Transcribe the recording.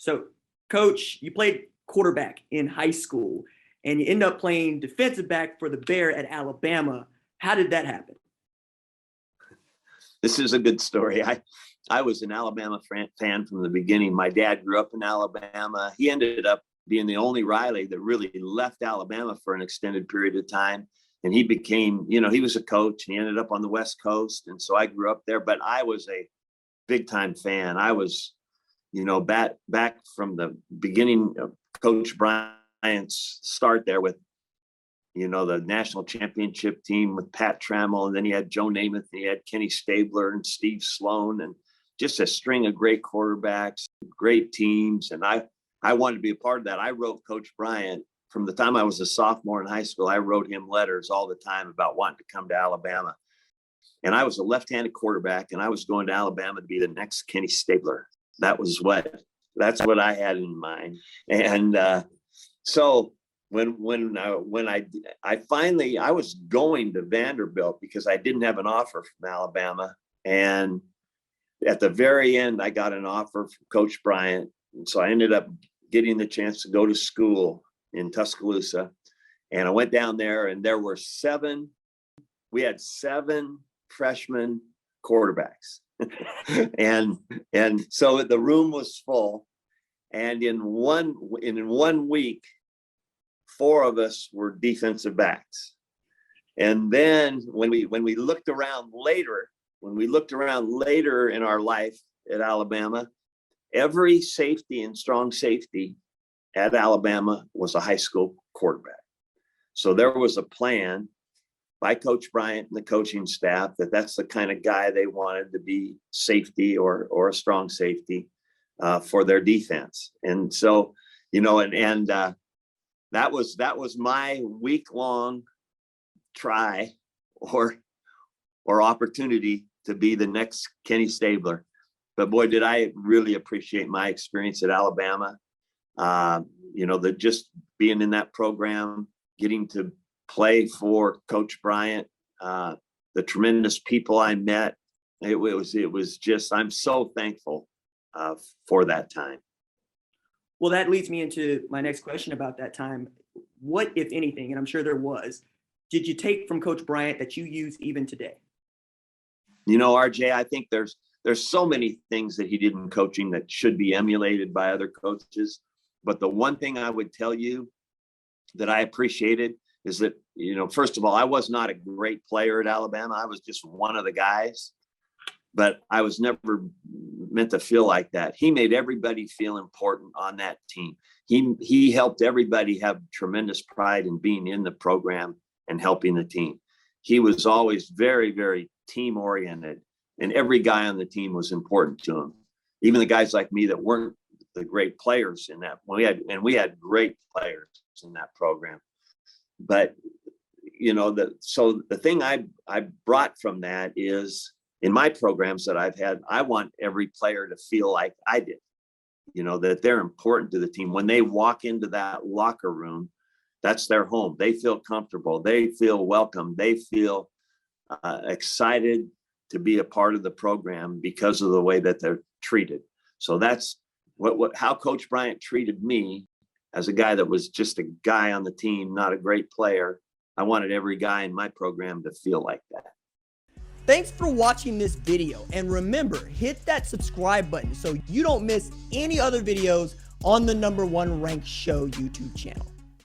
So, Coach, you played quarterback in high school, and you end up playing defensive back for the Bear at Alabama. How did that happen? This is a good story. I was an Alabama fan from the beginning. My dad grew up in Alabama. He ended up being the only Riley that really left Alabama for an extended period of time. And he became, he was a coach. He ended up on the West Coast. And so I grew up there, but I was a big time fan. I was, back from the beginning of Coach Bryant's start there with, the national championship team with Pat Trammell. And then he had Joe Namath, and he had Kenny Stabler and Steve Sloan, and just a string of great quarterbacks, great teams. And I wanted to be a part of that. I wrote Coach Bryant from the time I was a sophomore in high school. I wrote him letters all the time about wanting to come to Alabama. And I was a left-handed quarterback, and I was going to Alabama to be the next Kenny Stabler. That's what I had in mind. And so when I finally was going to Vanderbilt because I didn't have an offer from Alabama. And at the very end, I got an offer from Coach Bryant. And so I ended up getting the chance to go to school in Tuscaloosa. And I went down there, and we had seven freshman quarterbacks. and so the room was full. And in one week, 4 of us were defensive backs. And then when we looked around later in our life at Alabama, every safety and strong safety at Alabama was a high school quarterback. So there was a plan by Coach Bryant and the coaching staff that's the kind of guy they wanted to be safety or a strong safety for their defense. And so, that was my week-long try or opportunity to be the next Kenny Stabler. But boy, did I really appreciate my experience at Alabama. Just being in that program, getting to play for Coach Bryant, the tremendous people I met. It was just, I'm so thankful for that time. Well, that leads me into my next question about that time. What, if anything, and I'm sure there was, did you take from Coach Bryant that you use even today? RJ, I think there's so many things that he did in coaching that should be emulated by other coaches. But the one thing I would tell you that I appreciated is that, first of all, I was not a great player at Alabama. I was just one of the guys, but I was never meant to feel like that. He made everybody feel important on that team. He helped everybody have tremendous pride in being in the program and helping the team. He was always very, very team oriented, and every guy on the team was important to him. Even the guys like me that weren't the great players in that. We had great players in that program. But the thing I brought from that is, in my programs that I've had, I want every player to feel like I did, that they're important to the team. When they walk into that locker room, that's their home. They feel comfortable. They feel welcome. They feel excited to be a part of the program because of the way that they're treated. So that's how Coach Bryant treated me as a guy that was just a guy on the team, not a great player. I wanted every guy in my program to feel like that. Thanks for watching this video, and remember, hit that subscribe button so you don't miss any other videos on the #1 Ranked Show YouTube channel.